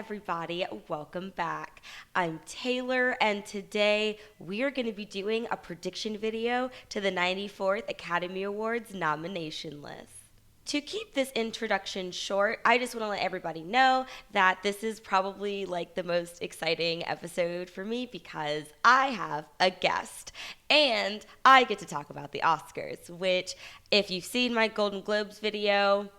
everybody. Welcome back. I'm Taylor, and today we are going to be doing a prediction video to the 94th Academy Awards nomination list. To keep this introduction short, I just want to let everybody know that this is probably like the most exciting episode for me because I have a guest and I get to talk about the Oscars, which, if you've seen my Golden Globes video,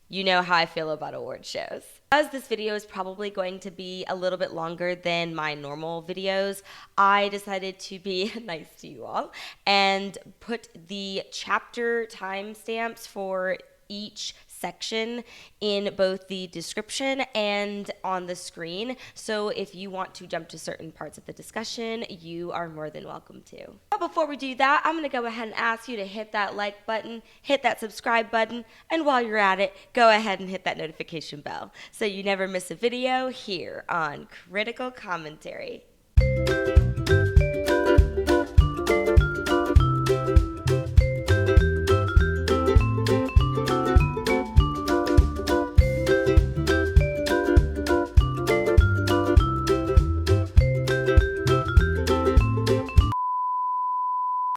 you know how I feel about award shows. As this video is probably going to be a little bit longer than my normal videos, I decided to be nice to you all and put the chapter timestamps for each section in both the description and on the screen. So if you want to jump to certain parts of the discussion, you are more than welcome to. But before we do that, I'm going to go ahead and ask you to hit that like button, hit that subscribe button, and while you're at it, go ahead and hit that notification bell so you never miss a video here on Critical Commentary.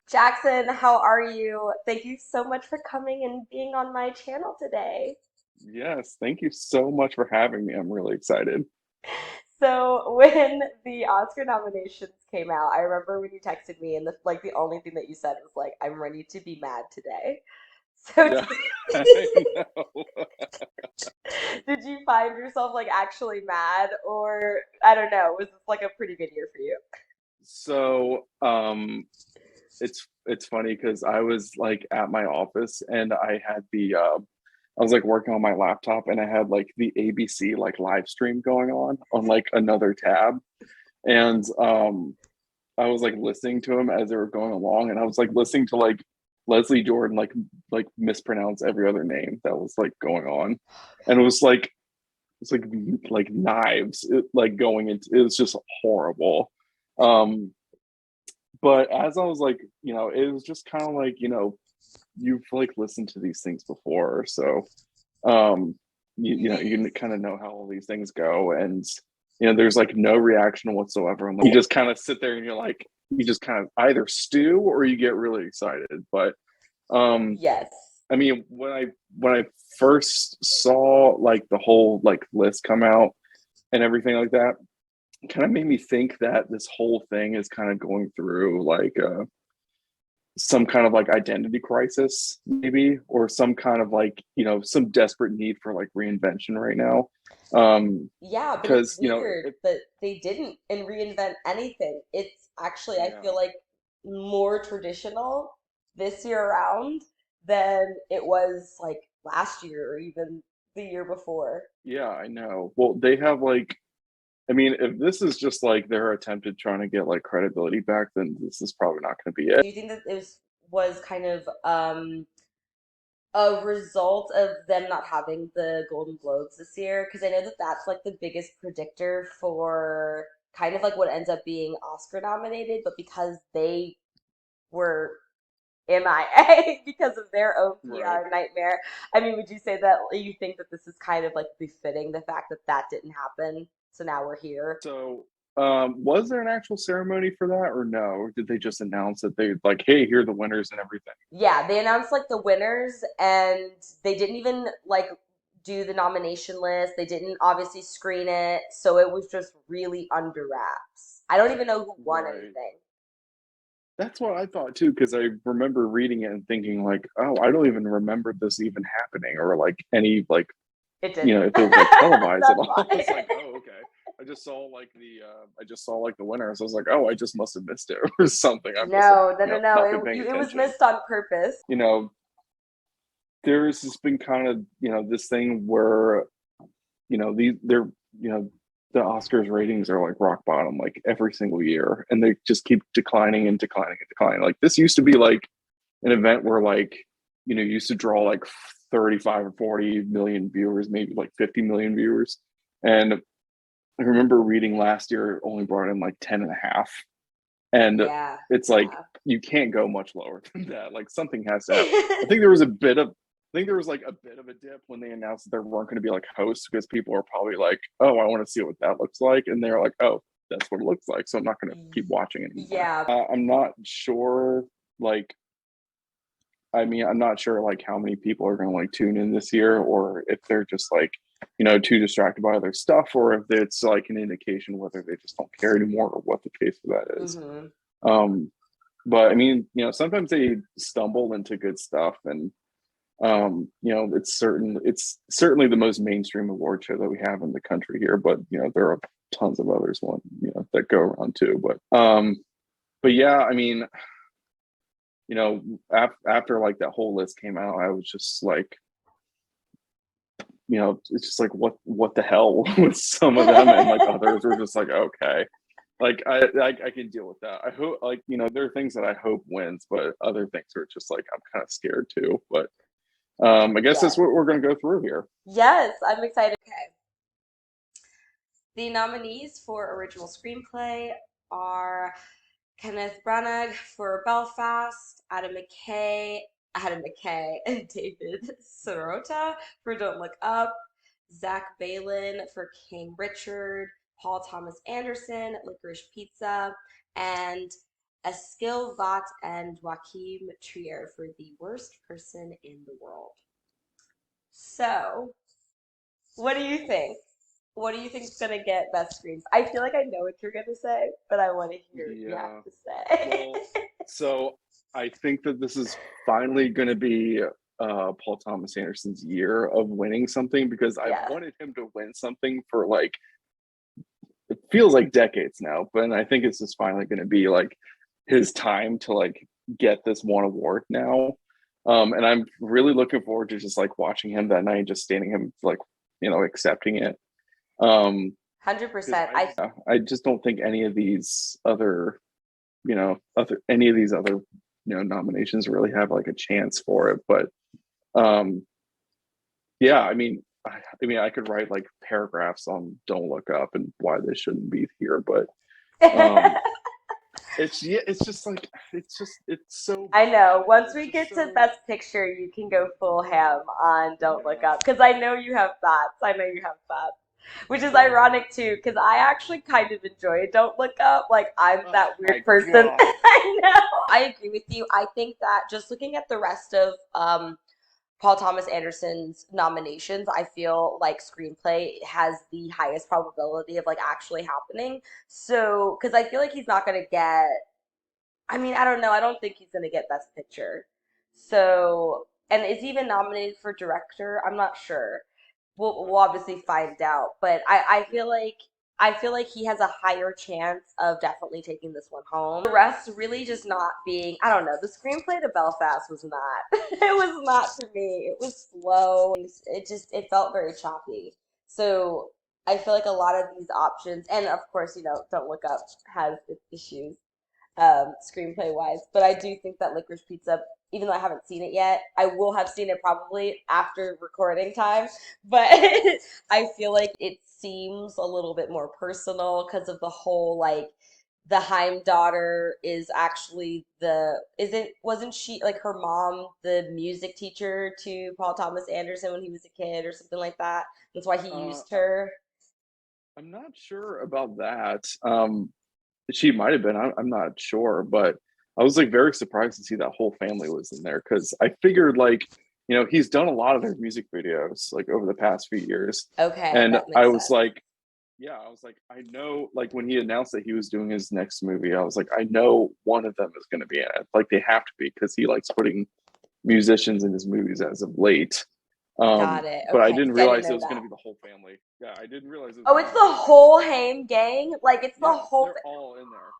Jackson, how are you? Thank you so much for coming and being on my channel today. Yes, thank you so much for having me. I'm really excited. So when the Oscar nominations came out, I remember when you texted me and the only thing that you said was like, "I'm ready to be mad today." So Yeah, I know. did you find yourself like actually mad, or I don't know, was this like a pretty good year for you? So, it's funny because I was like at my office and I had I was like working on my laptop and I had like the ABC like live stream going on like another tab. And I was like listening to them as they were going along, and I was like listening to like Leslie Jordan like mispronounce every other name that was like going on. And it's like knives like going into it was just horrible. Um but as I was like, it was just kind of like, you've like listened to these things before, so um you kind of know how all these things go, and there's like no reaction whatsoever, and like, you just kind of sit there and you're like, you just kind of either stew or you get really excited. But um Yes. I mean, when I first saw like the whole like list come out and everything like that, it kind of made me think that this whole thing is kind of going through like some kind of like identity crisis, maybe, or some kind of like, some desperate need for like reinvention right now. Yeah, but it's Because weird that they didn't and reinvent anything. It's actually, I yeah, feel like, more traditional this year around than it was like last year or even the year before. yeah, I know. Well, they have like, I mean, if this is just like their attempt at trying to get like credibility back, then this is probably not going to be it. Do you think that was kind of a result of them not having the Golden Globes this year? Because I know that that's like the biggest predictor for kind of like what ends up being Oscar nominated, but because they were MIA because of their own Right. PR nightmare. I mean, would you say that you think that this is kind of like befitting the fact that that didn't happen? So now we're here. So, was there an actual ceremony for that, or no? Or did they just announce that they like, hey, here are the winners and everything? Yeah, they announced like the winners and they didn't even like do the nomination list. They didn't obviously screen it. So it was just really under wraps. I don't even know who won Right. anything. That's what I thought too, because I remember reading it and thinking like, oh, I don't even remember this even happening, or like any like, It didn't. if it was like televised at That's all. I why. was like, oh, okay. I just saw like the winners. I was like, oh, I just must have missed it or something. I must have, No, no, no, no. not been paying It was attention. missed on purpose. You know, there's just been kind of, this thing where, they're, the Oscars ratings are like rock bottom like every single year, and they just keep declining and declining and declining. Like this used to be like an event where like, used to draw like 35 or 40 million viewers, maybe like 50 million viewers. And I remember reading last year it only brought in like 10 and a half. And Yeah, it's like yeah. you can't go much lower than that. Like something has to happen. I think there was a bit of think there was like a bit of a dip when they announced that there weren't going to be like hosts because people are probably like, oh, I want to see what that looks like, and they're like, oh, that's what it looks like, so I'm not going to keep watching anymore. Yeah. I'm not sure, like, I mean, I'm not sure like how many people are going to like tune in this year, or if they're just like, too distracted by other stuff, or if it's like an indication whether they just don't care anymore, or what the case of that is. Hmm. Um, but I mean, sometimes they stumble into good stuff, and it's certainly the most mainstream award show that we have in the country here. But there are tons of others that go around too. But yeah, I mean, after like that whole list came out, I was just like, it's just like what the hell with some of them, and like others were just like, okay, like I can deal with that. I hope, like, there are things that I hope wins, but other things are just like I'm kind of scared too. But I guess Yeah. that's what we're going to go through here. Yes, I'm excited. Okay. The nominees for original screenplay are Kenneth Branagh for Belfast, Adam McKay, and David Sirota for Don't Look Up, Zach Balin for King Richard, Paul Thomas Anderson, Licorice Pizza, and Eskil Vat and Joachim Trier for The Worst Person in the World. So, what do you think? What do you think is gonna get best screens? I feel like I know what you're gonna say, but I want to hear what you have Yeah. to say. Well, so I think that this is finally going to be Paul Thomas Anderson's year of winning something, because I've Yeah. wanted him to win something for like, it feels like decades now, but I think it's just finally going to be like his time to like get this one award now. And I'm really looking forward to just like watching him that night, just standing him like, accepting it. Because 100%. I just don't think any of these other, any of these other, nominations really have like a chance for it. But um, yeah, I mean, I could write like paragraphs on Don't Look Up and why they shouldn't be here, but um, it's just like it's so I know. bad. Once It's we just get to so Best Picture, you can go full ham on Don't Look yeah. Up because I know you have thoughts. I know you have thoughts. Which is Well, ironic too, because I actually kind of enjoy Don't Look Up. Like I'm oh that my weird person. god. I know. I agree with you. I think that just looking at the rest of Paul Thomas Anderson's nominations, I feel like screenplay has the highest probability of like actually happening. So, because I feel like he's not gonna get. I mean, I don't know. I don't think he's gonna get Best Picture. So, and is he even nominated for director? I'm not sure. We'll obviously find out. But I feel like he has a higher chance of definitely taking this one home. The rest really just not being, I don't know, the screenplay to Belfast was not. It was not for me. It was slow. It felt very choppy. So I feel like a lot of these options, and of course, Don't Look Up has its issues, screenplay wise. But I do think that Licorice Pizza, even though I haven't seen it yet, I will have seen it probably after recording time. But I feel like it seems a little bit more personal because of the whole like the Heim daughter is actually wasn't she like her mom the music teacher to Paul Thomas Anderson when he was a kid or something like that? That's why he Uh, used her. I'm not sure about that. She might have been. I'm not sure, but I was like very surprised to see that whole family was in there, because I figured like he's done a lot of their music videos like over the past few years, Okay, and that makes sense. I was like, I know, like when he announced that he was doing his next movie, I was like, I know one of them is going to be in it. Like they have to be, because he likes putting musicians in his movies as of late. Got it. But I Okay, didn't see, I didn't realize it know was going to that. be the whole family. Yeah, I didn't realize it was Oh, going to it's be the the whole family. whole Haim gang? Like it's the Yeah, whole they're thing. all in there.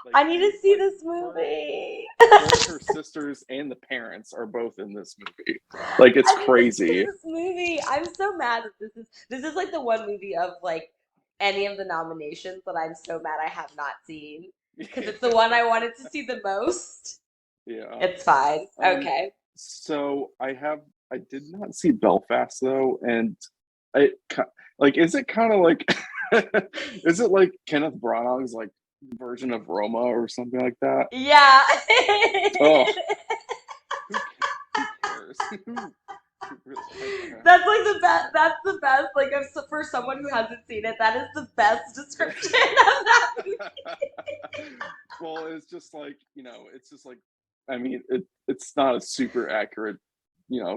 Like I need to see like this her movie. both her sisters and the parents are both in this movie. Like it's I need to see crazy. this movie. I'm so mad that this is like the one movie of like any of the nominations that I'm so mad I have not seen because it's the one I wanted to see the most. Yeah. It's fine. Um Okay. so I did not see Belfast though, and I like, is it kind of like is it like Kenneth Branagh's like version of Roma or something like that? Yeah. Oh, who cares? That's like the best. That's the best. Like, for someone who hasn't seen it, that is the best description of that movie. Well, it's just like, it's just like, I mean, it's not a super accurate,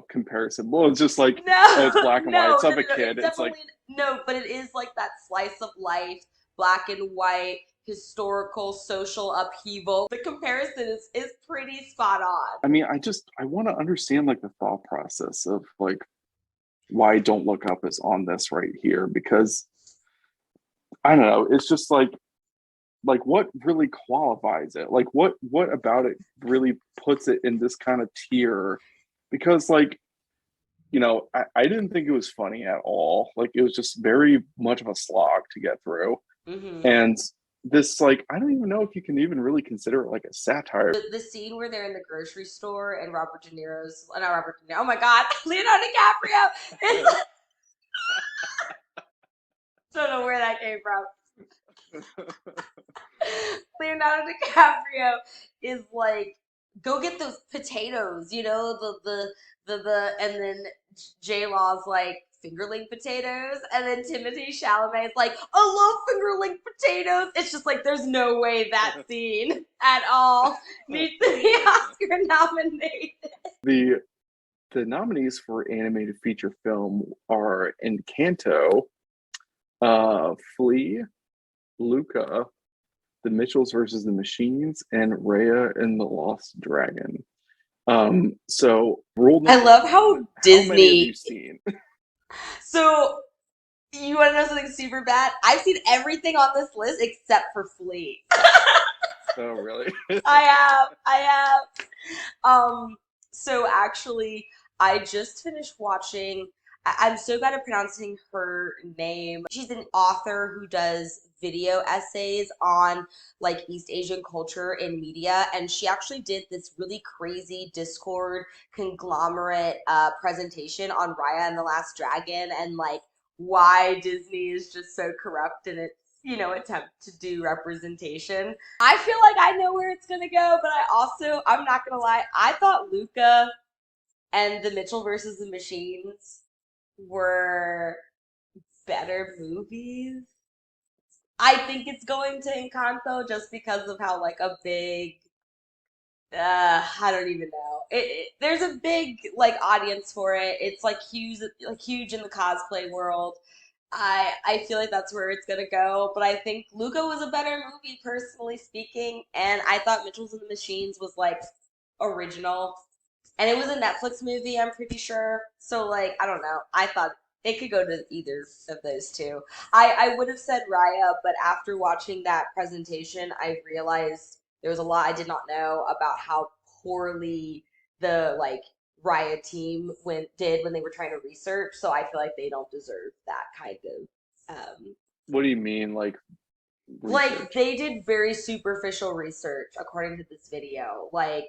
comparison. Well, it's just like, oh, it's No, black and white. no, It's no, of a no. It's kid. It's like, definitely no, but it is like that slice of life, black and white, historical, social upheaval. The comparison is pretty spot on. I mean, I want to understand like the thought process of like why Don't Look Up is on this right here because I don't know. It's just like what really qualifies it? Like what about it really puts it in this kind of tier? Because like, I didn't think it was funny at all. Like it was just very much of a slog to get through. Hmm. And this like I don't even know if you can even really consider it like a satire. The scene where they're in the grocery store and Robert De Niro's, not Robert De Niro, oh my God, Leonardo DiCaprio is, don't know where that came from. Leonardo DiCaprio is like, go get those potatoes, and then J Law's like, fingerling potatoes, and then Timothy Chalamet is like, I love fingerling potatoes. It's just like there's no way that scene at all needs to be Oscar nominated. the the nominees for animated feature film are Encanto, Flea, Luca, The Mitchells versus the Machines, and Raya and the Lost Dragon. So rule I number love one, how how many have you Disney. seen? So you want to know something super bad? I've seen everything on this list except for Flea. Oh, really? I have. So actually, I just finished watching. I'm so bad at pronouncing her name. She's an author who does video essays on like East Asian culture and media, and she actually did this really crazy Discord conglomerate presentation on Raya and the Last Dragon and like why Disney is just so corrupt in its attempt to do representation. I feel like I know where it's gonna go, but I'm not gonna lie, I thought Luca and the Mitchell versus the Machines were better movies. I think it's going to Encanto just because of how like a big I don't even know. There's a big like audience for it. It's like huge in the cosplay world. I feel like that's where it's gonna go, but I think Luca was a better movie, personally speaking, and I thought Mitchells and the Machines was like original, and it was a Netflix movie, I'm pretty sure. So like, I don't know. I thought it could go to either of those two. I would have said Raya, but after watching that presentation, I realized there was a lot I did not know about how poorly the like Raya team did when they were trying to research. So I feel like they don't deserve that kind of What do you mean, like like research? they did very superficial research according to this video. Like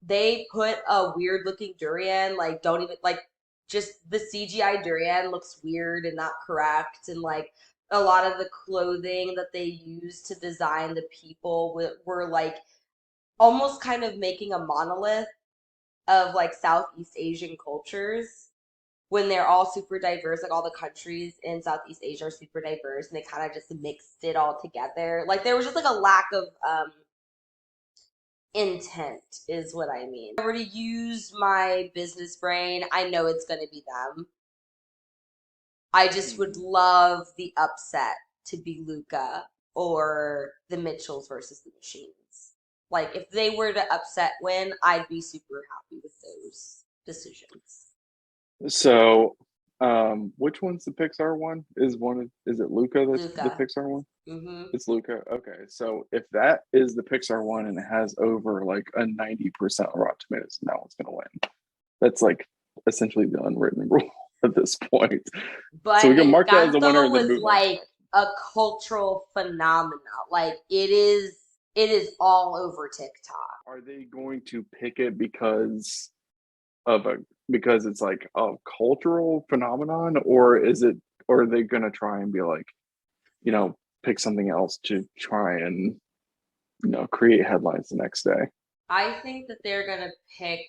they put a weird looking durian, like don't even like just the CGI durian looks weird and not correct, and like a lot of the clothing that they used to design the people were like almost kind of making a monolith of like Southeast Asian cultures when they're all super diverse, like all the countries in Southeast Asia are super diverse, and they kind of just mixed it all together. Like there was just like a lack of intent, is what I mean. If I were to use my business brain, I know it's gonna be them. I just would Hmm. love the upset to be Luca or the Mitchells versus the Machines. Like if they were to upset win, I'd be super happy with those decisions. So, which one's the Pixar one? Is it Luca that's the Luca. Pixar one? Hmm. It's Luca. Okay. So if that is the Pixar one and it has over like a 90% Rotten Tomatoes, that one's gonna win. That's like essentially the unwritten rule at this point. So But we can mark that as a winner Encanto and then was move on. like a cultural phenomenon. Like it is all over TikTok. Are they going to pick it of a because it's like a cultural phenomenon, or or are they gonna try and be like, you know, pick something else to try and create headlines the next day? I think that they're gonna pick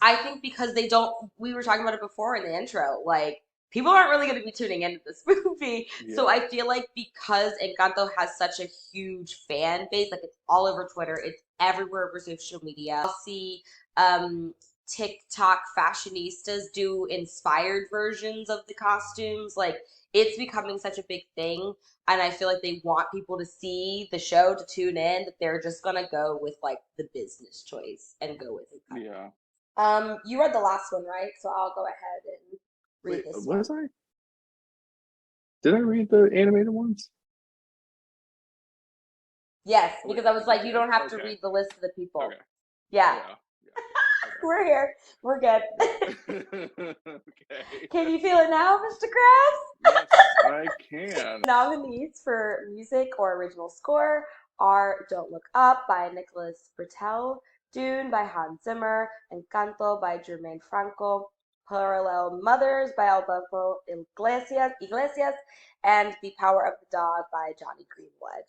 I think because they don't we were talking about it before in the intro, like people aren't really going to be tuning into this movie. So Yeah. I feel like because Encanto has such a huge fan base, like it's all over Twitter, it's everywhere over social media. I'll see um, TikTok fashionistas do inspired versions of the costumes. Like it's becoming such a big thing. And I feel like they want people to see the show, to tune in, that they're just gonna go with like the business choice and go with Encanto. Yeah. You read the last one, right? So I'll go ahead and read Wait, this one. was I? Did I read the animated ones? Yes, Oh, wait, because I I was think I like, you did. don't have to Okay. read the list of the Okay. people. Yeah, Yeah. Yeah. we're here. We're good. Okay. Okay. Can you feel it now, Mr. Krabs? Yes, I can. Nominees for music or original score are Don't Look Up by Nicholas Britell, Dune by Hans Zimmer, Encanto by Germaine Franco, Parallel Mothers by Alberto Iglesias, and The Power of the Dog by Johnny Greenwood.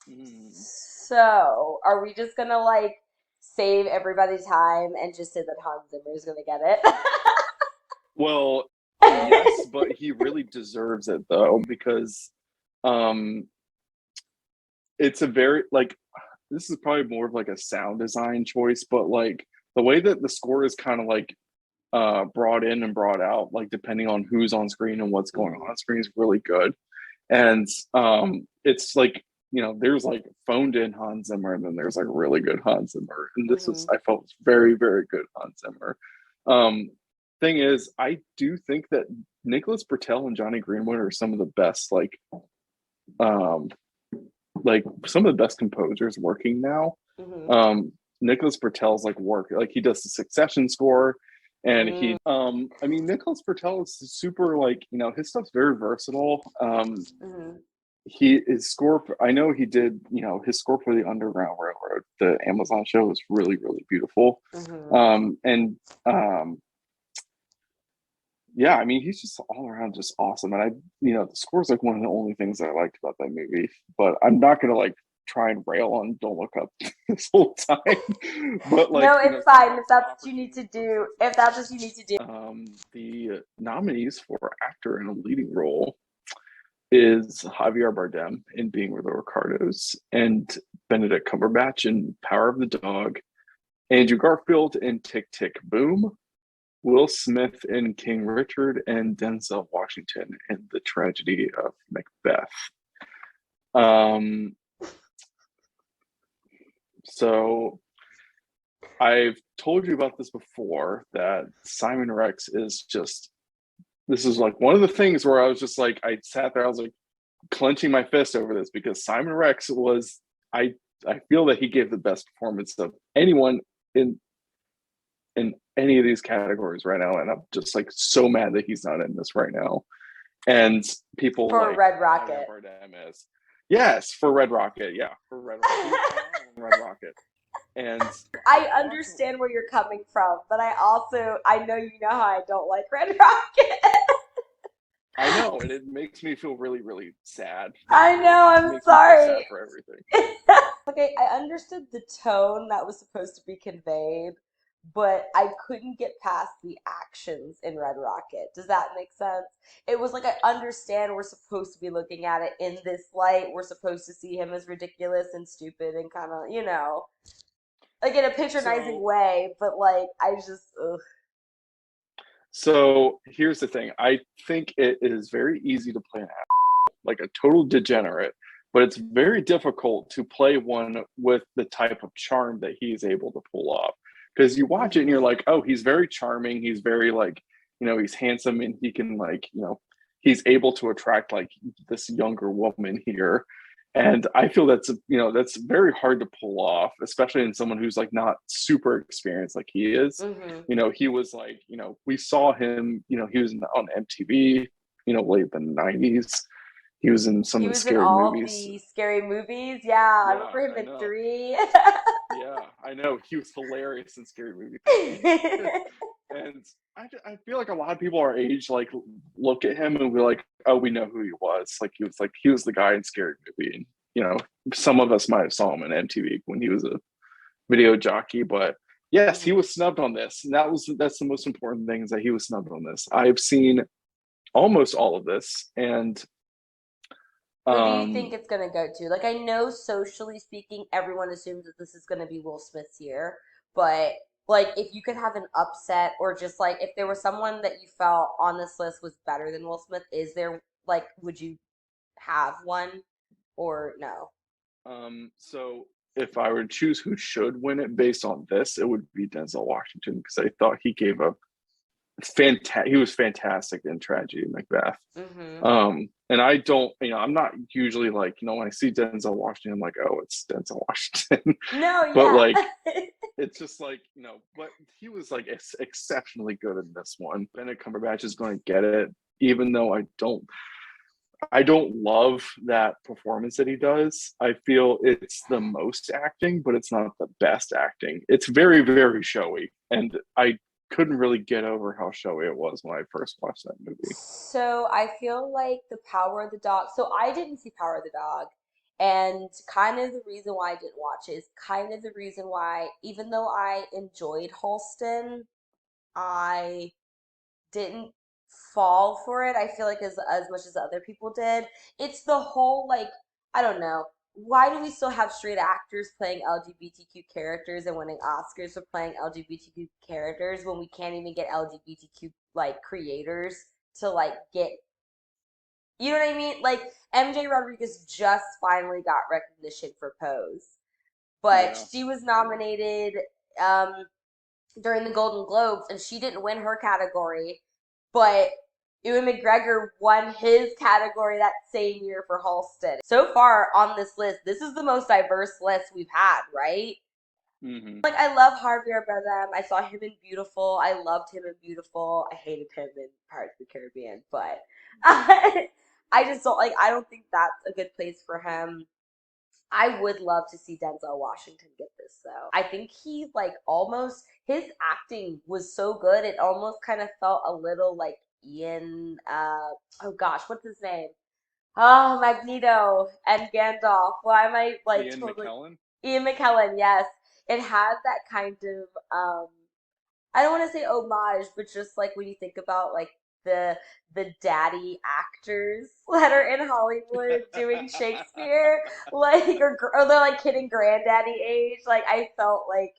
Mm. So, are we just gonna like save everybody time and just say that Hans Zimmer is gonna get it? Well, yes, but he really deserves it though because um it's a very like this is probably more of like a sound design choice, but like the way that the score is kind of like brought in and brought out, like depending on who's on screen and what's going Mhm, on screen is really good. And it's like, there's like phoned in Hans Zimmer and then there's like really good Hans Zimmer. And this is mhm, I felt was very, very good Hans Zimmer. Um thing is, I do think that Nicholas Britell and Johnny Greenwood are some of the best um like some of the best composers working now. mhm, Um, Nicholas Bertel's like work, like he does the Succession score, and mhm, I mean, Nicholas Bertel is super like his stuff's very versatile. mhm, He his score, I know he did, his score for the Underground Railroad, the Amazon show, was really really beautiful. mhm. And yeah, I mean, he's just all around just awesome. And the score's like one of the only things I liked about that movie. But I'm not gonna like try and rail on Don't Look Up this whole time. But like, No, it's some fine if missed that's what you need to opportunities for do. If that's what success. you need to do. The nominees for actor in a leading role is Javier Bardem in Being with the Ricardos and Benedict Cumberbatch in Power of the Dog, Andrew Garfield in Tick Tick Boom, Will Smith in King Richard, and Denzel Washington in The Tragedy of Macbeth. Um, so I've told you about this before that Simon Rex is just, this is like one of the things where I was just like, I sat there, I was like clenching my fist over this because Simon Rex was, I feel that he gave the best performance of anyone in any of these categories right now. And I'm just like so mad that he's not in this right now. And people For like Red Javier Rocket. Bardem is. Yes, for Red Rocket. Yeah, for Red Rocket. He was phenomenal in Red Rocket. And I I also, understand where you're coming from, but I know you know how I don't like Red Rocket. I know, and it makes me feel really, really sad. I know, It I'm makes me feel sad sorry. for everything. Okay, I understood the tone that was supposed to be conveyed, but I couldn't get past the actions in Red Rocket. Does that make sense? It was like I understand we're supposed to be looking at it in this light. We're supposed to see him as ridiculous and stupid and kind of, like in a patronizing So, way, but like I just ugh. so here's the thing. I think it is very easy to play an like a total degenerate, but it's very difficult to play one with the type of charm that he's able to pull off. Because you watch it and you're Mhm. like, oh, he's very charming. He's very like, he's handsome and he can like, he's able to attract like this younger woman here. And I feel that's very hard to pull off, especially in someone who's like not super experienced like he is. Mhm. He was like, we saw him, he was on MTV, late in the 90s. He was in some He of the was in scary all movies. the scary movies. Yeah, I Yeah, remember him I in know. 3. Yeah, I know. He was hilarious in Scary Movie 3. And I feel like a lot of people our age like look at him and we're like, oh, we know who he was. Like he was the guy in Scary Movie. And some of us might have saw him on MTV when he was a video jockey, but yes, he Mhm. was snubbed on this. And that's the most important thing is that he was snubbed on this. I've seen almost all of this, and Who do you think um, it's gonna go to? Like, I know socially speaking, everyone assumes that this is gonna be Will Smith's year, but like, if you could have an upset, or just like, if there was someone that you felt on this list was better than Will Smith, is there like, would you have one or no? so if I were to choose who should win it based on this, it would be Denzel Washington because I thought he gave a fantastic. He was fantasc in Tragedy of Macbeth. Mm-hmm. And I don't, I'm not usually like, when I see Denzel Washington, I'm like, oh, it's Denzel Washington. No, But yeah. like, it's just like, but he was like exceptionally good in this one. Benedict Cumberbatch is going to get it, even though I don't love that performance that he does. I feel it's the most acting, but it's not the best acting. It's very, very showy. And I couldn't really get over how showy it was when I first watched that movie. So I feel like the Power of the Dog. So I didn't see Power of the Dog, and kind of the reason why I didn't watch it is kind of the reason why, even though I enjoyed Halston, I didn't fall for it. I feel like as much as other people did. It's the whole like, I don't know. Why do we still have straight actors playing LGBTQ characters and winning Oscars for playing LGBTQ characters when we can't even get LGBTQ like creators to like get, you know what I mean? Like, MJ Rodriguez just finally got recognition for Pose, but Yeah. she was Yeah. nominated um during the Golden Globes, and she didn't win her category, but Ewan McGregor won his category that same year for Halston. So far on this list, this is the most diverse list we've had, right? Hmm. Like, I love Javier Bardem. I saw him in Beautiful. I loved him in Beautiful. I hated him in Pirates of the Caribbean, but I just don't like. I don't think that's a good place for him. I would love to see Denzel Washington get this though. I think he like almost his acting was so good it almost kind of felt a little like Ian oh gosh, what's his name? Oh, Magneto and Gandalf. Why am I like Ian totally McKellen. Ian McKellen, yes. It had that kind of I don't want to say homage, but just like when you think about like the the daddy actors that are in Hollywood doing Shakespeare, like or they're like hitting granddaddy age. Like I felt like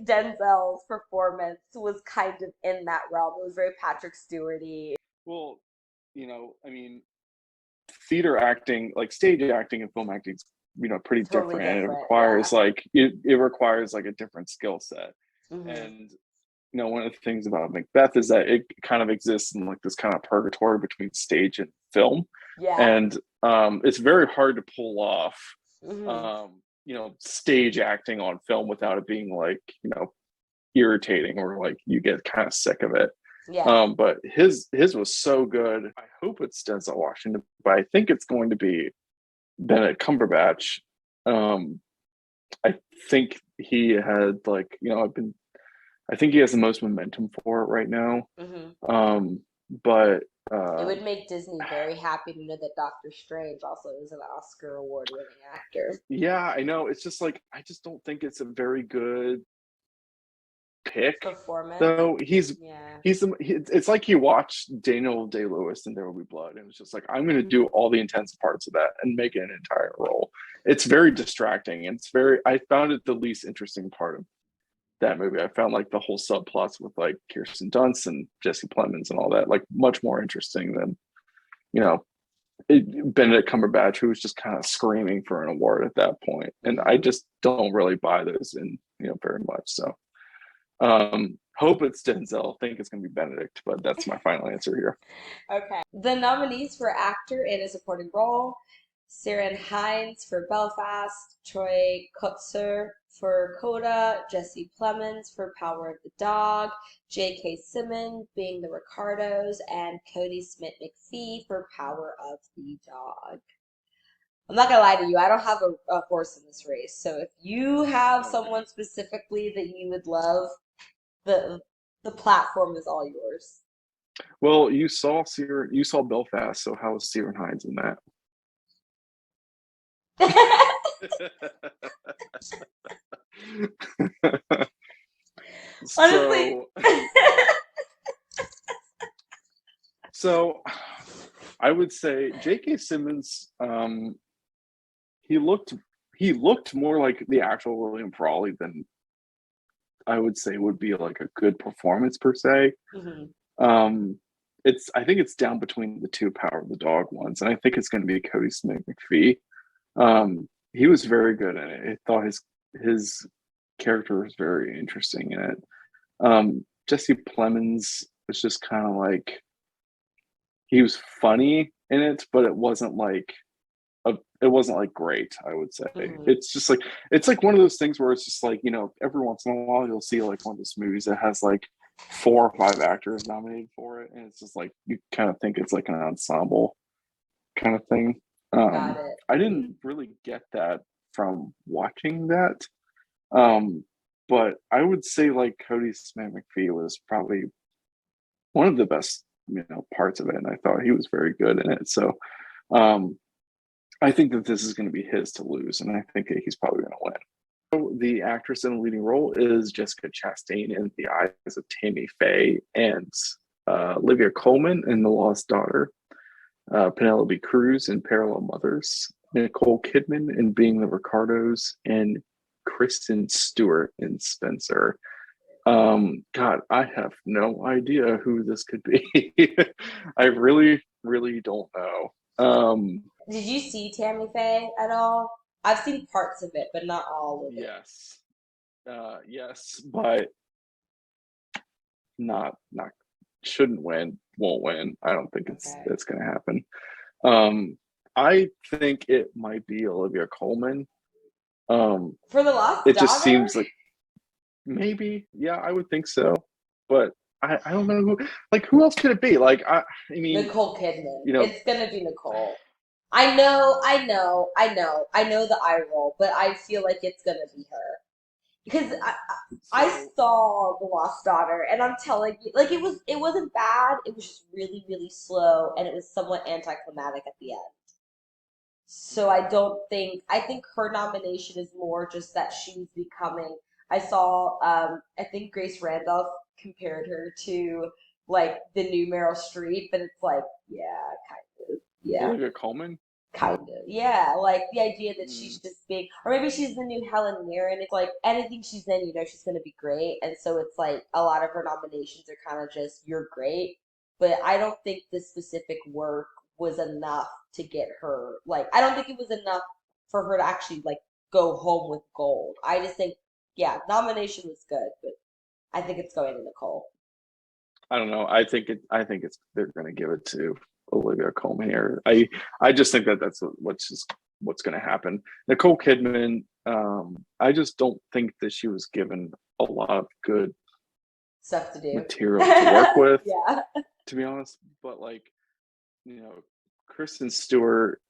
Denzel's performance was kind of in that realm. It was very Patrick Stewarty. Well, I mean, theater acting, like stage acting and film acting, is pretty Totally different, and it different, yeah. requires like it requires like a different skill set. Hmm. And one of the things about Macbeth is that it kind of exists in like this kind of purgatory between stage and film, Yeah. and it's very hard to pull off, Hmm. stage acting on film without it being like irritating or like you get kind of sick of it. Yeah. But his was so good. I hope it's Denzel Washington, but I think it's going to be Benedict Cumberbatch. Um, I think he had like I think he has the most momentum for it right now. Hmm. Um, but It would make Disney very happy to know that Doctor Strange also is an Oscar award winning actor. yeah, I know. It's just like I just don't think it's a very good pick, Performance. though. Yeah. It's like he watched Daniel Day Lewis and There Will Be Blood, and it was just like I'm going to do all the intense parts of that and make it an entire role. It's very distracting. And it's very. I found it the least interesting part of that movie. I found like the whole subplots with like Kirsten Dunst and Jesse Plemons and all that like much more interesting than you know Benedict Cumberbatch, who was just kind of screaming for an award at that point. And I Hmm. just don't really buy those in very much. So hope it's Denzel. Think it's going to be Benedict, but that's my final answer here. Okay. The nominees for actor in a supporting role: Ciarán Hinds for Belfast, Troy Kotsur for Coda, Jesse Plemons for Power of the Dog, J.K. Simmons being the Ricardos, and Cody Smith McPhee for Power of the Dog. I'm not gonna lie to you, I don't have a horse in this race. So if you have Okay. someone specifically that you would love, the the platform is all yours. Well, you saw Belfast, so how was Ciarán Hinds in that? Honestly, so So I would say J.K. Simmons, he looked he looked more like the actual William Frawley than I would say would be like a good performance per se. Hmm. Um, it's I think it's down between the two Power of the Dog ones, and I think it's going to be Cody Smith McPhee. He was very good in it. I thought his character was very interesting in it. Jesse Plemons was just kind of like he was funny in it, but it wasn't like great, I would say. Hmm. It's like one of those things where it's just like, every once in a while you'll see like one of those movies that has like 4 or 5 actors nominated for it, and it's just like you kind of think it's like an ensemble kind of thing. Got it. I didn't really get that from watching that. Um, but I would say like Cody Smith McPhee was probably one of the best, parts of it, and I thought he was very good in it. So um, I think that this is going to be his to lose, and I think that he's probably going to win. So the actress in the leading role is Jessica Chastain in The Eyes of Tammy Faye, and Olivia Colman in The Lost Daughter, Penelope Cruz in Parallel Mothers, Nicole Kidman in Being the Ricardos, and Kristen Stewart in Spencer. God, I have no idea who this could be. I really, really don't know. Did you see Tammy Faye at all? I've seen parts of it, but not all of it. Yes, yes, but not shouldn't win, won't win. I don't think Okay. it's going to happen. Um, I think it might be Olivia Colman. Um, For the Lost it just Daughter? seems like maybe, yeah, I would think so, but I don't know who else could it be? I mean, Nicole Kidman. you know, It's gonna be Nicole. I know the eye roll, but I feel like it's gonna be her. Because I so saw The Lost Daughter, and I'm telling you, like it wasn't bad. It was just really, really slow, and it was somewhat anticlimactic at the end. So I think her nomination is more just that she's becoming. I saw, I think Grace Randolph compared her to like the new Meryl Streep, and it's like, yeah, kind of, yeah, Olivia Colman. kind of, yeah. Like the idea that she's Mm, just big, or maybe she's the new Helen Mirren. It's like anything she's in, she's gonna be great, and so it's like a lot of her nominations are kind of just you're great, but I don't think this specific work was enough to get her. Like, I don't think it was enough for her to actually like go home with gold. I just think, yeah, nomination was good, but I think it's going to Nicole. I don't know. I think it's they're going to give it to Olivia Colman here. I just think that that's what's going to happen. Nicole Kidman. I just don't think that she was given a lot of good Stuff to do. material to work with, Yeah. to be honest. But you know, Kristen Stewart,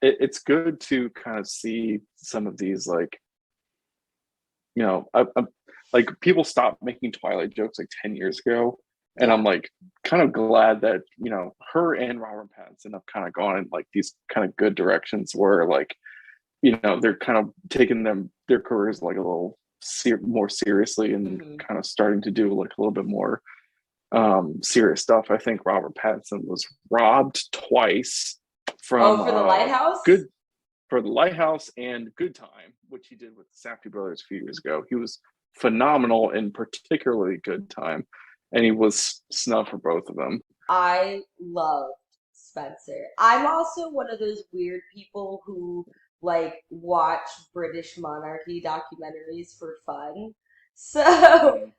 it's good to kind of see some of these like people stopped making Twilight jokes like 10 years ago, and Yeah. I'm like kind of glad that her and Robert Pattinson have kind of gone in like these kind of good directions where they're kind of taking their careers like a little more seriously and Hmm. kind of starting to do like a little bit more serious stuff. I think Robert Pattinson was robbed twice from Oh, for the lighthouse? good for the Lighthouse and Good Time, which he did with the Safdie brothers a few years ago. He was phenomenal in particularly Good Time, and he was snubbed for both of them. I loved Spencer. I'm also one of those weird people who like watch British monarchy documentaries for fun. So Mm,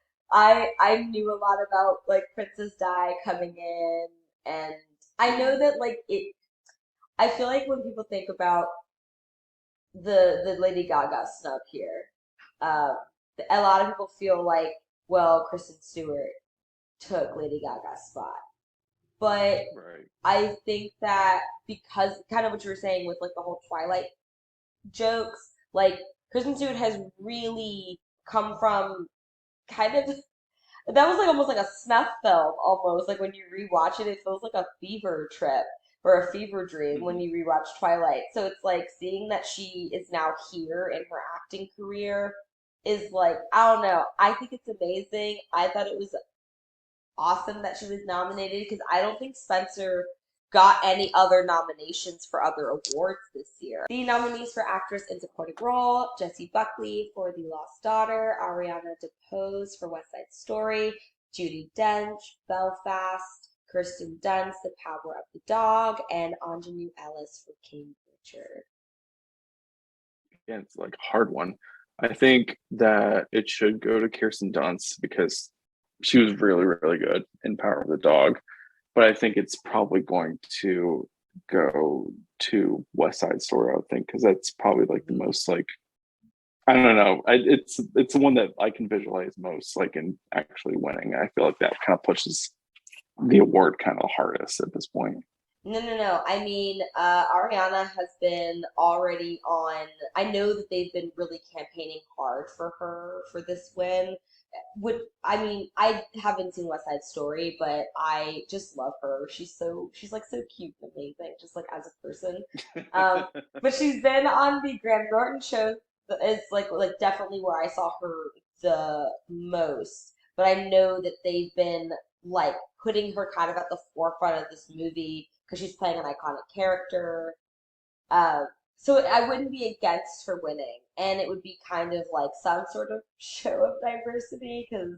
I knew a lot about like Princess Di coming in, and I know mm, that like it I feel like when people think about the Lady Gaga snub here, um, a lot of people feel like, well, Kristen Stewart took Lady Gaga's spot. But right. I think that because kind of what you were saying with like the whole Twilight jokes, like Kristen Stewart has really come from kind of that was like almost like a snuff film almost. Like when you rewatch it, it feels like a fever trip or a fever dream when Mm-hmm. you rewatch Twilight. So it's like seeing that she is now here in her acting career is like, I don't know. I think it's amazing. I thought it was awesome that she was nominated because I don't think Spencer got any other nominations for other awards this year. The nominees for Actress in Supporting Role: Jessie Buckley for The Lost Daughter, Ariana DeBose for West Side Story, Judi Dench, Belfast, Kirsten Dunst, The Power of the Dog, and Anjanou Ellis for King Richard. Yeah, it's like a hard one. I think that it should go to Kirsten Dunst because she was really, really good in Power of the Dog. But I think it's probably going to go to West Side Story, I would think, because that's probably like the most like I don't know. It's the one that I can visualize most, like in actually winning. I feel like that kind of pushes the award kind of hardest at this point. No, no, no. I mean, Ariana has been already on. I know that they've been really campaigning hard for her for this win. Would I mean, I haven't seen West Side Story, but I just love her. She's like so cute and amazing, just like as a person. Um, but she's been on the Graham Norton show. It's like definitely where I saw her the most. But I know that they've been like putting her kind of at the forefront of this movie because she's playing an iconic character. So I wouldn't be against her winning, and it would be kind of like some sort of show of diversity because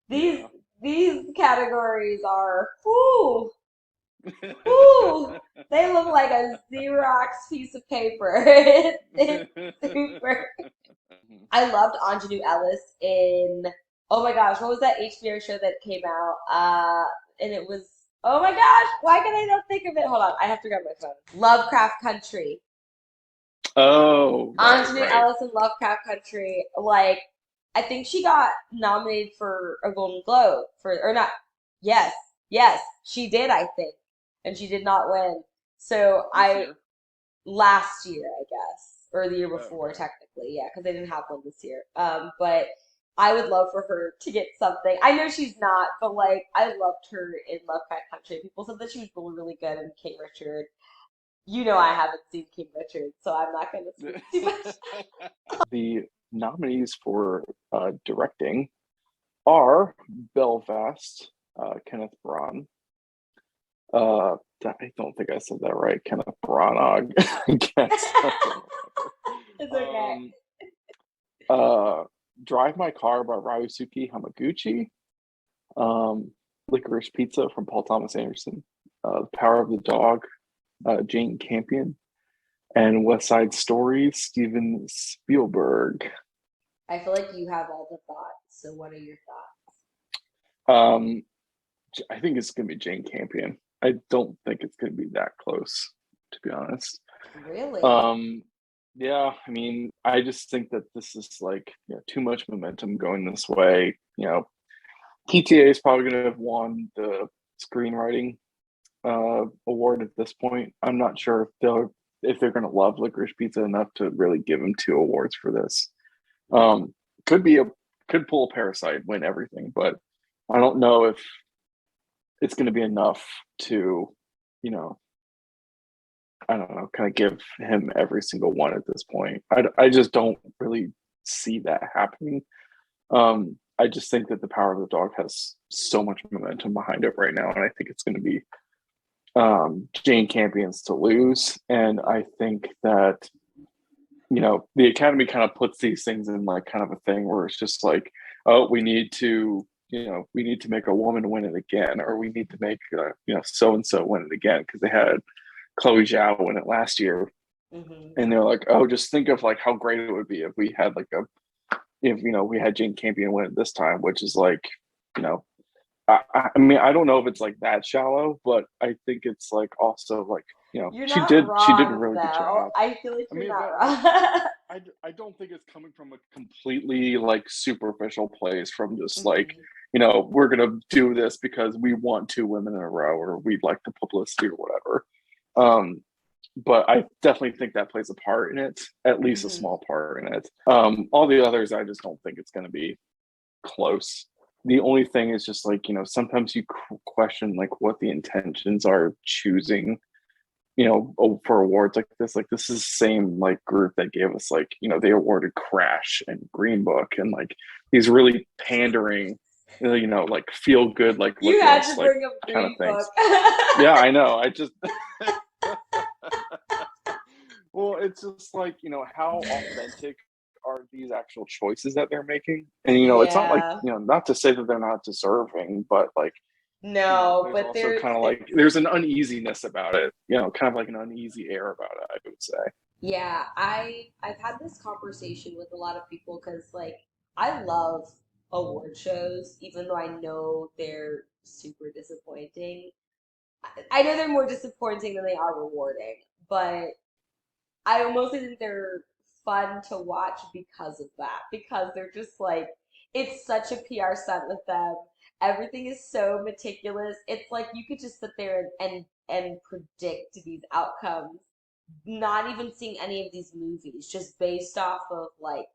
these Yeah. these categories are whoo whoo they look like a Xerox piece of paper. It's super. I loved Anjanou Ellis in oh my gosh, what was that HBO show that came out? And it was oh my gosh, why can I not think of it? Hold on, I have to grab my phone. Lovecraft Country. Oh, right, Anjanou right. Ellis in Lovecraft Country, like I think she got nominated for a Golden Globe for or not. Yes, yes, she did, I think. And she did not win. So This I year. last year, I guess, or the year Oh, before, okay. technically, yeah, because they didn't have one this year. But I would love for her to get something. I know she's not, but like I loved her in Lovecraft Country. People said that she was really, really good in King Richard. You know, I haven't seen King Richard, so I'm not going to speak too much. The nominees for directing are Belfast, Kenneth Branagh. I don't think I said that right. Kenneth Branagh. I guess. It's okay. um, uh, Drive My Car by Ryusuke Hamaguchi. Um, Licorice Pizza from Paul Thomas Anderson. The Power of the Dog, Jane Campion. And West Side Story, Steven Spielberg. I feel like you have all the thoughts. So what are your thoughts? Um, I think it's going to be Jane Campion. I don't think it's going to be that close, to be honest. Really? Um, yeah, I mean, I just think that this is like too much momentum going this way. PTA is probably going to have won the screenwriting award at this point. I'm not sure if they're going to love Licorice Pizza enough to really give them two awards for this. Um, could pull a Parasite, win everything, but I don't know if it's going to be enough to, you know, I don't know, kind of give him every single one at this point. I just don't really see that happening. I just think that the Power of the Dog has so much momentum behind it right now, and I think it's going to be Jane Campion's to lose. And I think that the Academy kind of puts these things in like kind of a thing where it's just like, oh, we need to make a woman win it again, or we need to make so and so win it again because they had Chloe Zhao win it last year, Hmm. and they're like, oh, just think of like how great it would be if we had if we had Jane Campion win it this time, which is like, you know, I mean, I don't know if it's like that shallow, but I think it's like also like You're she not did a wrong, really good though. job. I feel like I you're mean, not but wrong. I don't think it's coming from a completely like superficial place from just like, Hmm. we're gonna do this because we want two women in a row or we'd like the publicity or whatever. Um, but I definitely think that plays a part in it, at least a Hmm. small part in it. All the others, I just don't think it's gonna be close. The only thing is just like, sometimes you question like what the intentions are choosing for awards like this. Like this is the same like group that gave us like, they awarded Crash and Green Book and like these really pandering. like feel good, like You look at had us, to like bring up kind of Green Book. things. Yeah, I know. I just well, it's just like, how authentic are these actual choices that they're making? And it's not like, Yeah. not to say that they're not deserving, but like, No, there's but also kind of it's like there's an uneasiness about it, kind of like an uneasy air about it, I would say. yeah, I've had this conversation with a lot of people because like I love award shows, even though I know they're super disappointing. I know they're more disappointing than they are rewarding, but I mostly think they're fun to watch because of that. Because they're just like it's such a PR stunt with them. Everything is so meticulous. It's like you could just sit there and predict these outcomes, not even seeing any of these movies, just based off of like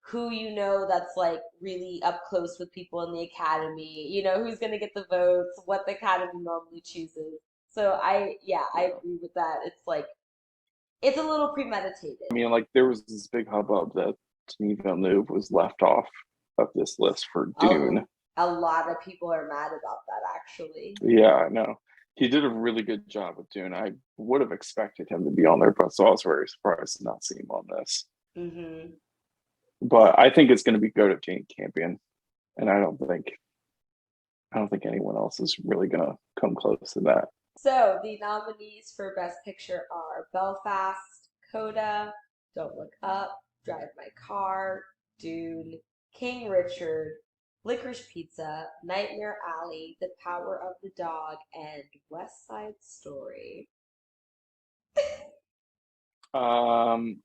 who you know that's like really up close with people in the academy, who's gonna get the votes, what the academy normally chooses. So yeah, I Yeah. agree with that. It's like it's a little premeditated. I mean, like there was this big hubbub that Denis Villeneuve was left off of this list for A, Dune. a lot of people are mad about that actually. Yeah, I know. He did a really good job with Dune. I would have expected him to be on there, but so I was very surprised to not see him on this. Hmm. But I think it's going to be go to Jane Campion, and I don't think anyone else is really going to come close to that. So the nominees for Best Picture are Belfast, Coda, Don't Look Up, Drive My Car, Dune, King Richard, Licorice Pizza, Nightmare Alley, The Power of the Dog, and West Side Story. Um,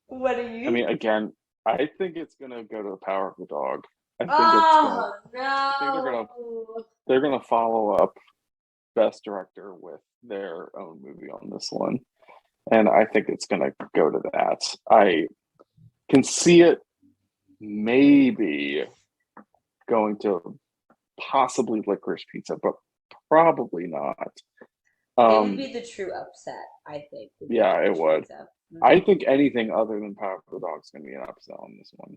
What do I you mean, think? again, I think it's going to go to the Power of the Dog. I think it's going to. Oh I think no. they're going to follow up Best Director with their own movie on this one, and I think it's going to go to that. I can see it maybe going to possibly Licorice Pizza, but probably not. It would Um, be the true upset, I think, would be yeah, it Licorice would. Pizza. I Hmm. think anything other than Power of the Dog is going to be an upset on this one.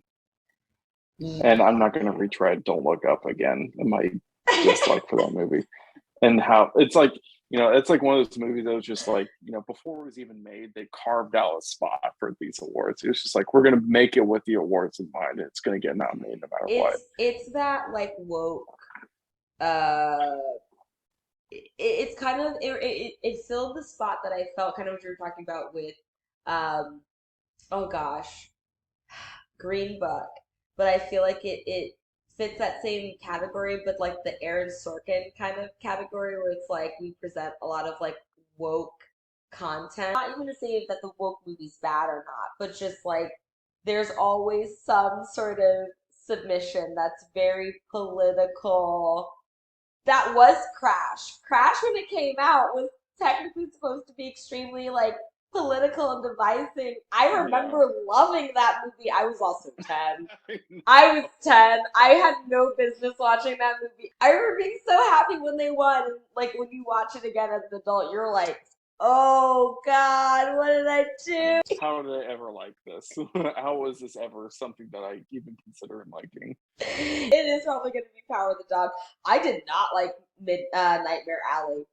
And I'm not going to Yeah. retread Don't Look Up again in my dislike for that movie. And how it's like, it's like one of those movies that was just like, before it was even made, they carved out a spot for these awards. It was just like, we're going to make it with the awards in mind. It's going to get nominated no matter what. It's that like woke uh it's kind of it filled the spot that I felt kind of what you were talking about with um oh gosh, Green Book, but I feel like it fits that same category, but like the Aaron Sorkin kind of category where it's like we present a lot of like woke content. Not even to say that the woke movie's bad or not, but just like there's always some sort of submission that's very political. That was Crash. Crash, when it came out, was technically supposed to be extremely like political and divisive. I Yeah. remember loving that movie. I was also 10. I was 10. I had no business watching that movie. I remember being so happy when they won. And, like when you watch it again as an adult, you're like, oh God, what did I do? How did I ever like this? How was this ever something that I even consider liking? It is probably going to be Power of the Dog. I did not like Nightmare Alley.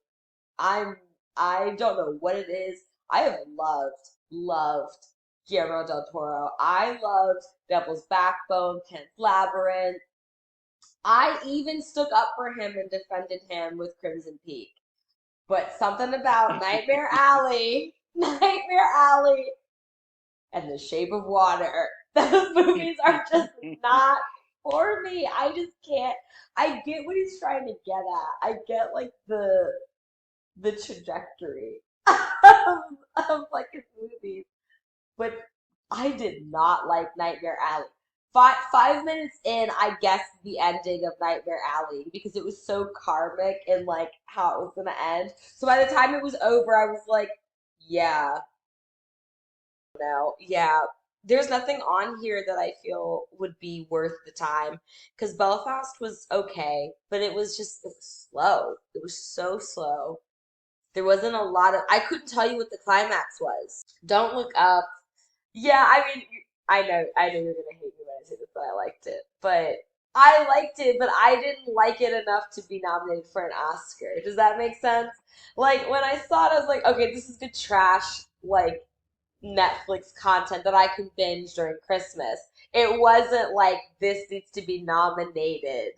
I'm I don't know what it is. I have loved Guillermo del Toro. I loved Devil's Backbone, Pan's Labyrinth. I even stuck up for him and defended him with Crimson Peak. But something about Nightmare Alley, Nightmare Alley, and The Shape of Water. Those movies are just not for me. I just can't. I get what he's trying to get at. I get like the trajectory of like his movies, but I did not like Nightmare Alley. 5 minutes in, I guessed the ending of Nightmare Alley because it was so karmic and like how it was gonna end. So by the time it was over, I was like, yeah, no, yeah. There's nothing on here that I feel would be worth the time because Belfast was okay, but it was slow. It was so slow. There wasn't a lot of, I couldn't tell you what the climax was. Don't Look Up. Yeah, I mean, I know you're gonna hate me when I say this, but I liked it. But I liked it, but I didn't like it enough to be nominated for an Oscar. Does that make sense? Like when I saw it, I was like, okay, this is good trash, like Netflix content that I can binge during Christmas. It wasn't like this needs to be nominated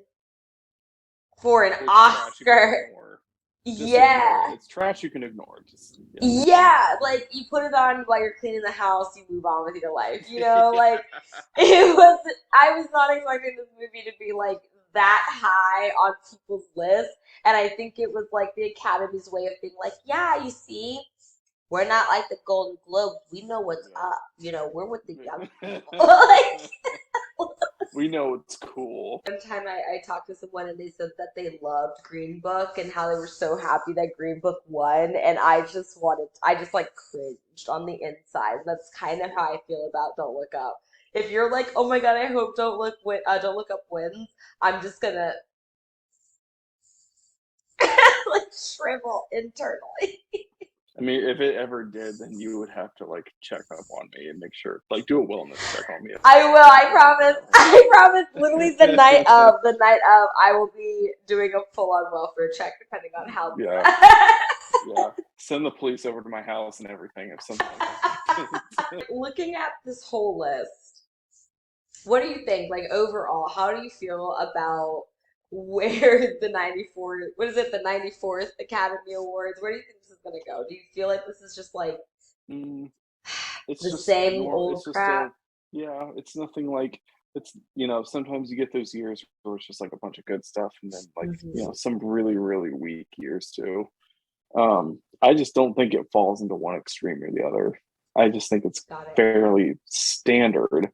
for an It's trash you can Oscar. ignore. Just ignore Yeah. it. It's trash you can ignore. Just yeah. Yeah, like you put it on while you're cleaning the house, you move on with your life. Yeah. Like it was I was not expecting this movie to be like that high on people's list. And I think it was like the Academy's way of being like, yeah, you see, we're not like the Golden Globes. We know what's up. We're with the young people. Like We know it's cool. one time I talked to someone and they said that they loved Green Book and how they were so happy that Green Book won, and I just like cringed on the inside. That's kind of how I feel about Don't Look Up. If you're like, oh my God, I hope Don't Look Up wins, I'm just gonna like shrivel internally. I mean, if it ever did, then you would have to like check up on me and make sure, like, do a wellness check on me if I will. it I ever promise. did I promise. Literally, the night of, I will be doing a full-on welfare check, depending on how. Yeah, yeah. Send the police over to my house and everything if something like that happens. Looking at this whole list, what do you think? Like overall, how do you feel about where the 94, what is it, the 94th Academy Awards? Where do you think this is gonna go? Do you feel like this is just like Mm, it's the just same normal. old It's just crap? a yeah. It's nothing like sometimes you get those years where it's just like a bunch of good stuff, and then like Hmm. some really really weak years too. I just don't think it falls into one extreme or the other. I just think it's Got it. fairly standard.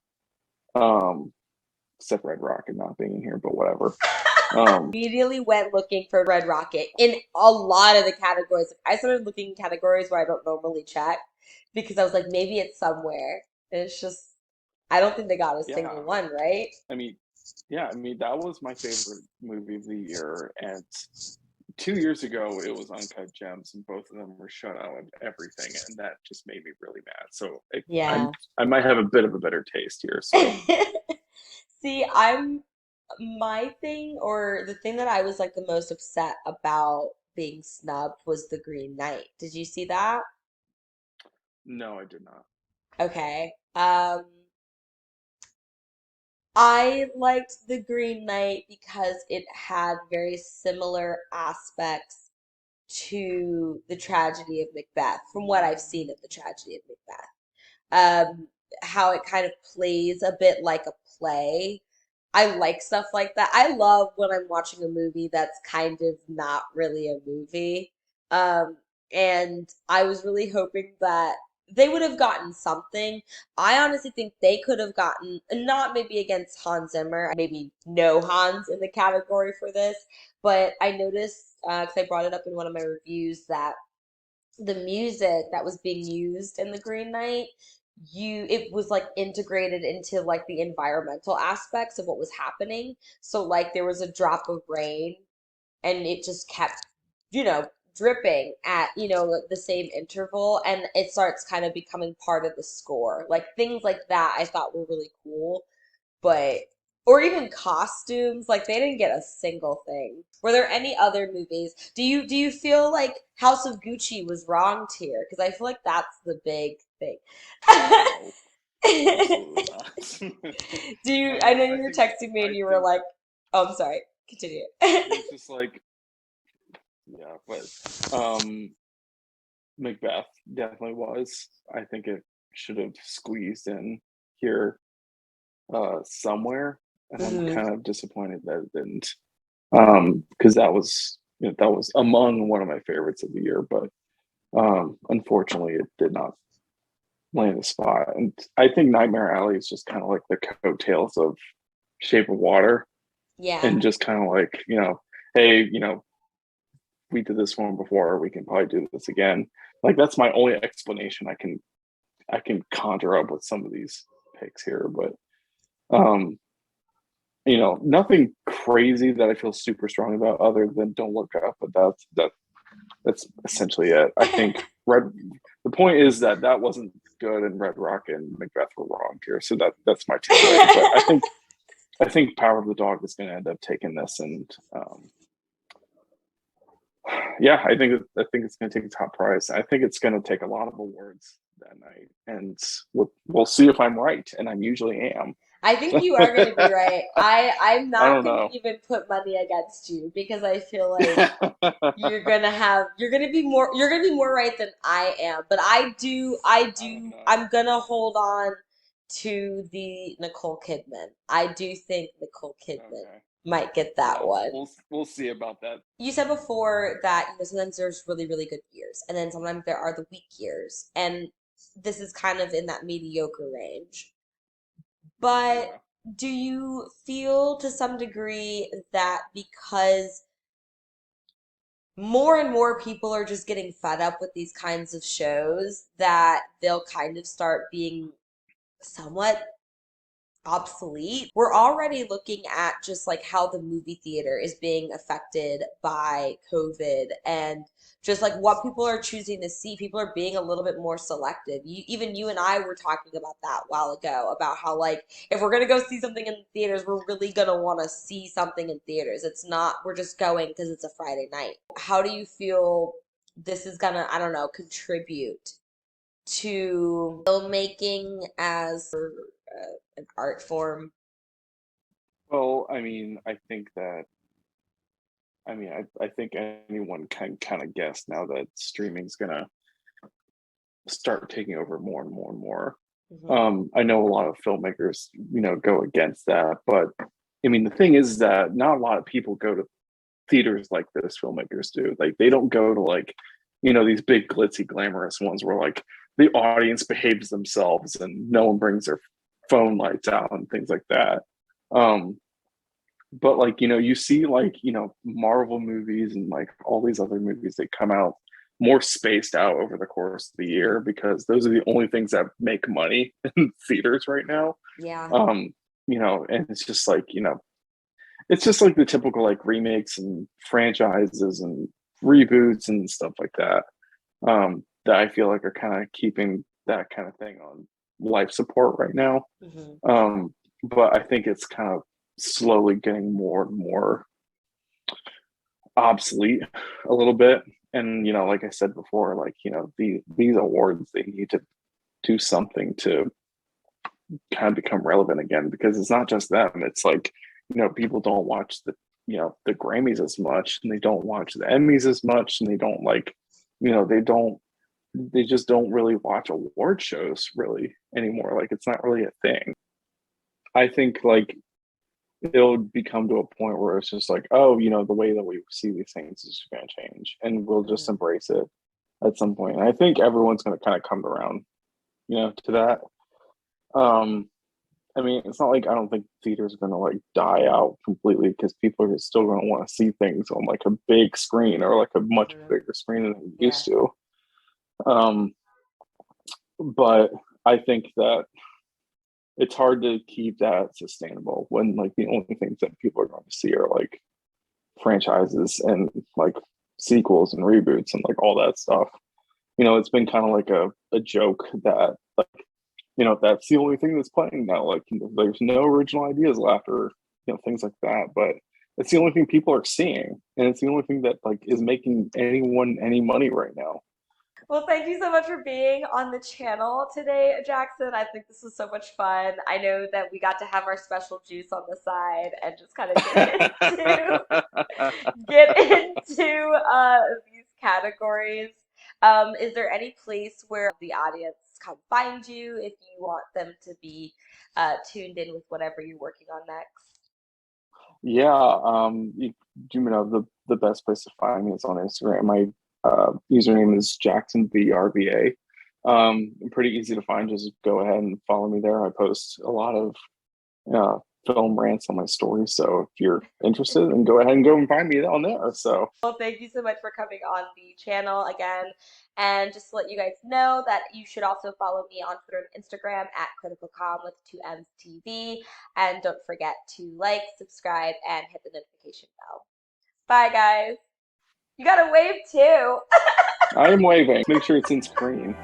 Um, except Red Rocket not being in here, but whatever. Immediately went looking for Red Rocket in a lot of the categories. Like, I started looking in categories where I don't normally check because I was like, maybe it's somewhere. And it's just, I don't think they got a single Yeah, one, right? I mean, yeah, I mean that was my favorite movie of the year, and 2 years ago it was Uncut Gems, and both of them were shut out of everything, and that just made me really mad. So Yeah. I might have a bit of a better taste here. So See, my thing, or the thing that I was like the most upset about being snubbed was The Green Knight. Did you see that? no, I did not. Okay. I liked The Green Knight because it had very similar aspects to the tragedy of Macbeth, from what I've seen of the tragedy of Macbeth. How it kind of plays a bit like a play. I like stuff like that. I love when I'm watching a movie that's kind of not really a movie. Um, and I was really hoping that they would have gotten something. I honestly think they could have gotten, not maybe against Hans Zimmer, maybe no Hans in the category for this, but I noticed, because I brought it up in one of my reviews, that the music that was being used in the Green Knight, it was like integrated into like the environmental aspects of what was happening. So like there was a drop of rain and it just kept, you know, dripping at, the same interval, and it starts kind of becoming part of the score. Like things like that I thought were really cool, but or even costumes, like they didn't get a single thing. Were there any other movies? Do you feel like House of Gucci was wronged here? Because I feel like that's the big thing. No, absolutely not. I know you I were think texting me and I you were think like, oh, I'm sorry. Continue. it's just like yeah, but um, Macbeth definitely was. I think it should have squeezed in here somewhere, and I'm Hmm. kind of disappointed that it didn't. Because that was among one of my favorites of the year, but unfortunately, it did not land a spot. And I think Nightmare Alley is just kind of like the coattails of Shape of Water, Yeah. and just kind of like hey, we did this one before, we can probably do this again. Like that's my only explanation I can conjure up with some of these picks here, but um, nothing crazy that I feel super strong about other than Don't Look Up. But that's essentially it. I think Red. The point is that that wasn't good, and Red Rock and Macbeth were wrong here. So that's my takeaway. But I think I think Power of the Dog is going to end up taking this, and yeah, I think it's going to take a top prize. I think it's going to take a lot of awards that night, and we'll see if I'm right, and I usually am. I think I you are going to be right. I'm not don't going know. to even put money against you because I feel like you're gonna be more right than I am. But I don't know. I'm gonna hold on to the Nicole Kidman. I do think Nicole Kidman Okay. might get that Well, one. we'll see about that. You said before that, sometimes there's really, really good years, and then sometimes there are the weak years, and this is kind of in that mediocre range. But Yeah. do you feel to some degree that because more and more people are just getting fed up with these kinds of shows, that they'll kind of start being somewhat obsolete? We're already looking at just like how the movie theater is being affected by COVID and just like what people are choosing to see. People are being a little bit more selective. Even you and I were talking about that a while ago about how like if we're gonna go see something in theaters, we're really gonna want to see something in theaters. It's not we're just going because it's a Friday night. How do you feel this is gonna, I don't know, contribute to filmmaking as an art form? Well, I mean, I think anyone can kind of guess now that streaming's gonna start taking over more and more and more. Hmm. I know a lot of filmmakers, go against that, but I mean, the thing is that not a lot of people go to theaters like this filmmakers do. Like, they don't go to like, these big glitzy, glamorous ones where like the audience behaves themselves and no one brings their phone lights out and things like that. Um, but like you see like Marvel movies and like all these other movies that come out more spaced out over the course of the year because those are the only things that make money in theaters right now. Yeah. um and it's just like it's just like the typical like remakes and franchises and reboots and stuff like that, that I feel like are kind of keeping that kind of thing on life support right now. Hmm. But I think it's kind of slowly getting more and more obsolete a little bit. And like I said before, like these awards, they need to do something to kind of become relevant again because it's not just them. It's like people don't watch the Grammys as much, and they don't watch the Emmys as much, and they don't like they don't they just don't really watch award shows really anymore. Like, it's not really a thing. I think like it'll become to a point where it's just like, oh, the way that we see these things is going to change, and we'll just Hmm. embrace it at some point. And I think everyone's going to kind of come around, to that. Um, I mean, it's not like I don't think theaters are going to like die out completely because people are still going to want to see things on like a big screen or like a much Hmm. bigger screen than they Yeah. used to. Um, but I think that it's hard to keep that sustainable when like the only things that people are going to see are like franchises and like sequels and reboots and like all that stuff. It's been kind of like a joke that like that's the only thing that's playing now. Like, there's no original ideas left or things like that. But it's the only thing people are seeing, and it's the only thing that like is making anyone any money right now. Well, thank you so much for being on the channel today, Jackson. I think this was so much fun. I know that we got to have our special juice on the side and just kind of get into these categories. Is there any place where the audience come find you if you want them to be tuned in with whatever you're working on next? Yeah, the best place to find me is on Instagram. My username is Jackson VRBA. Pretty easy to find. Just go ahead and follow me there. I post a lot of uh, film rants on my stories. So if you're interested, then go ahead and go and find me on there. So Well, thank you so much for coming on the channel again. And just to let you guys know that you should also follow me on Twitter and Instagram at CriticalCom with 2M's TV. And don't forget to like, subscribe, and hit the notification bell. Bye, guys. You gotta wave too. I am waving. Make sure it's in screen.